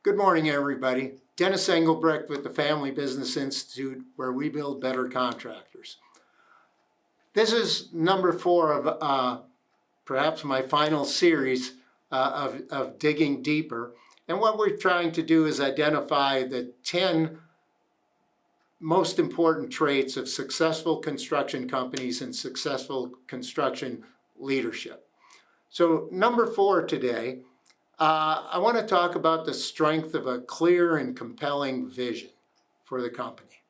Good morning, everybody. Dennis Engelbrecht with the Family Business Institute, where we build better contractors. This is number 4 of perhaps my final series of digging deeper. And what we're trying to do is identify the 10 most important traits of successful construction companies and successful construction leadership. So number 4 today, I want to talk about the strength of a clear and compelling vision for the company.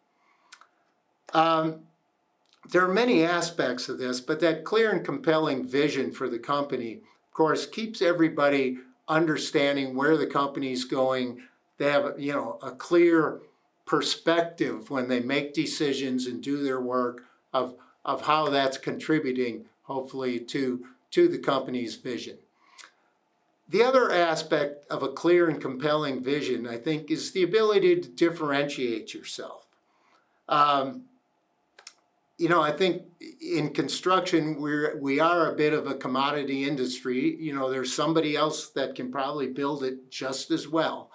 There are many aspects of this, but that clear and compelling vision for the company, of course, keeps everybody understanding where the company's going. They have, a clear perspective when they make decisions and do their work of how that's contributing, hopefully, to the company's vision. The other aspect of a clear and compelling vision, I think, is the ability to differentiate yourself. I think in construction, we are a bit of a commodity industry. There's somebody else that can probably build it just as well.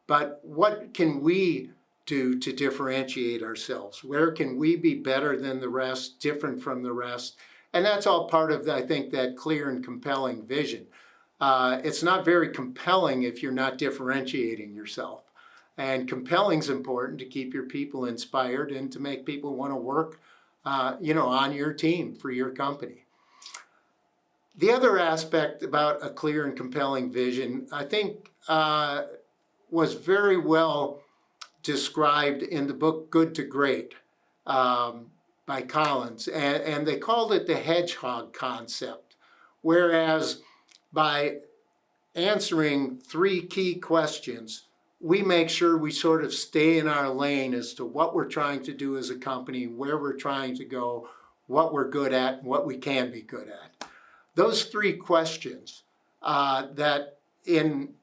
But what can we do to differentiate ourselves? Where can we be better than the rest, different from the rest? And that's all part of, I think, that clear and compelling vision. It's not very compelling if you're not differentiating yourself. And compelling is important to keep your people inspired and to make people want to work, on your team for your company. The other aspect about a clear and compelling vision, I think, was very well described in the book Good to Great by Collins. And they called it the Hedgehog Concept, whereas by answering 3 key questions, we make sure we sort of stay in our lane as to what we're trying to do as a company, where we're trying to go, what we're good at, and what we can be good at. Those 3 questions that in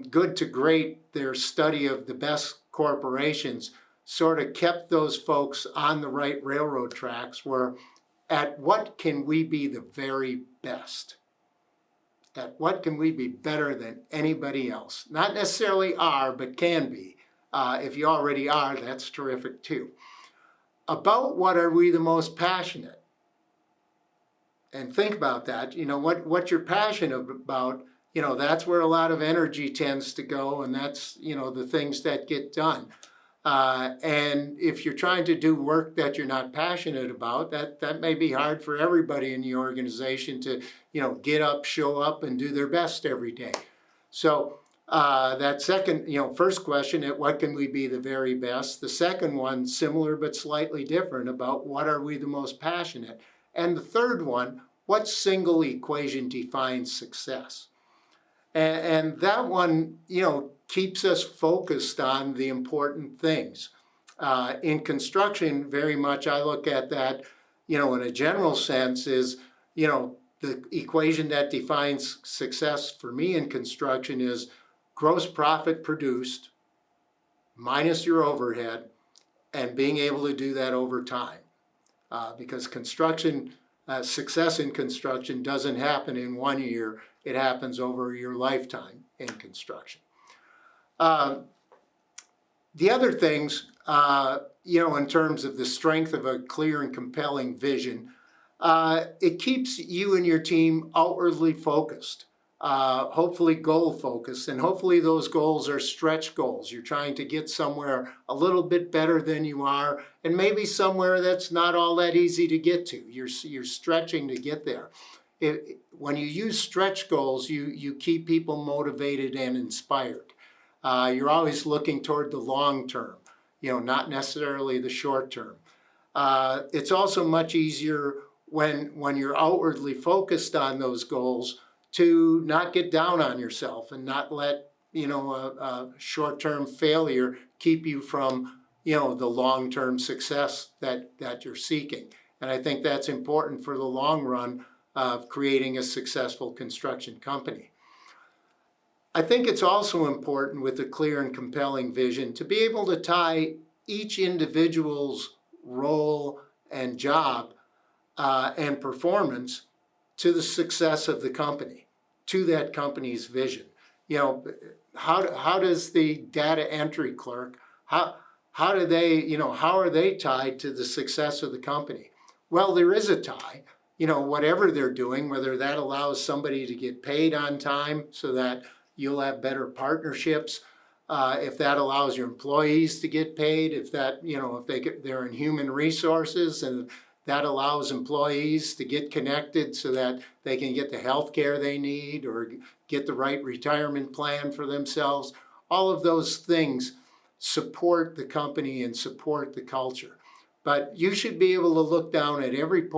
Good to Great, their study of the best corporations, sort of kept those folks on the right railroad tracks were, at what can we be the very best? At what can we be better than anybody else? Not necessarily are, but can be. If you already are, that's terrific too. About what are we the most passionate? And think about that. What you're passionate about, that's where a lot of energy tends to go, and that's, the things that get done. And if you're trying to do work that you're not passionate about, that may be hard for everybody in the organization to, get up, show up, and do their best every day. So that second, first question, at what can we be the very best? The second one, similar but slightly different, about what are we the most passionate? And the third one, what single equation defines success? And that one, keeps us focused on the important things. In construction, very much I look at that, in a general sense is, the equation that defines success for me in construction is gross profit produced minus your overhead and being able to do that over time. Because construction, success in construction doesn't happen in 1 year, it happens over your lifetime in construction. The other things, in terms of the strength of a clear and compelling vision, it keeps you and your team outwardly focused, hopefully goal focused, and hopefully those goals are stretch goals. You're trying to get somewhere a little bit better than you are, and maybe somewhere that's not all that easy to get to. You're stretching to get there. When you use stretch goals, you keep people motivated and inspired. You're always looking toward the long term, not necessarily the short term. It's also much easier when you're outwardly focused on those goals to not get down on yourself and not let, a short-term failure keep you from, the long-term success that you're seeking. And I think that's important for the long run of creating a successful construction company. I think it's also important with a clear and compelling vision to be able to tie each individual's role and job and performance to the success of the company, to that company's vision. how does the data entry clerk, how do they, how are they tied to the success of the company? Well, there is a tie. Whatever they're doing, whether that allows somebody to get paid on time so that you'll have better partnerships, if that allows your employees to get paid, if that, if they're in human resources and that allows employees to get connected so that they can get the health care they need or get the right retirement plan for themselves. All of those things support the company and support the culture. But you should be able to look down at every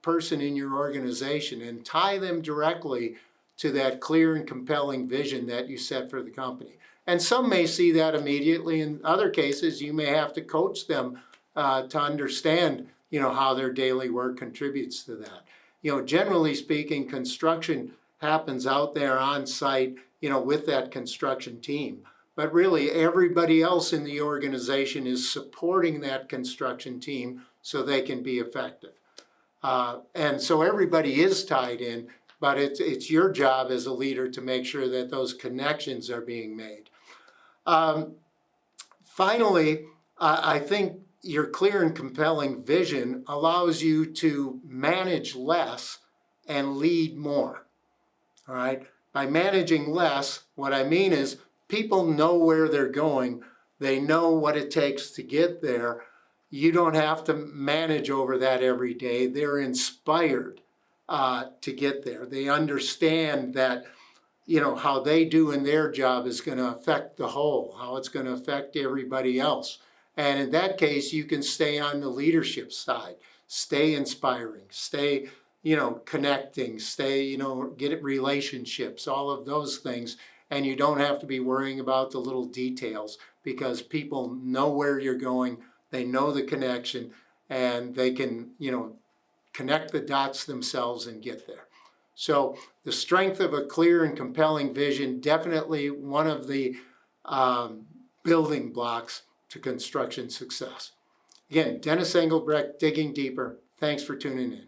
person in your organization and tie them directly to that clear and compelling vision that you set for the company. And some may see that immediately. In other cases, you may have to coach them to understand how their daily work contributes to that. Generally speaking, construction happens out there on site, with that construction team. But really, everybody else in the organization is supporting that construction team so they can be effective. And so everybody is tied in, but it's your job as a leader to make sure that those connections are being made. Finally, I think your clear and compelling vision allows you to manage less and lead more. All right? By managing less, what I mean is people know where they're going. They know what it takes to get there. You don't have to manage over that every day. They're inspired to get there. They understand that, how they do in their job is going to affect the whole, how it's going to affect everybody else. And in that case, you can stay on the leadership side, stay inspiring, stay, connecting, stay, get relationships, all of those things. And you don't have to be worrying about the little details because people know where you're going, they know the connection, and they can, connect the dots themselves and get there. So the strength of a clear and compelling vision, definitely one of the building blocks to construction success. Again, Dennis Engelbrecht, Digging Deeper. Thanks for tuning in.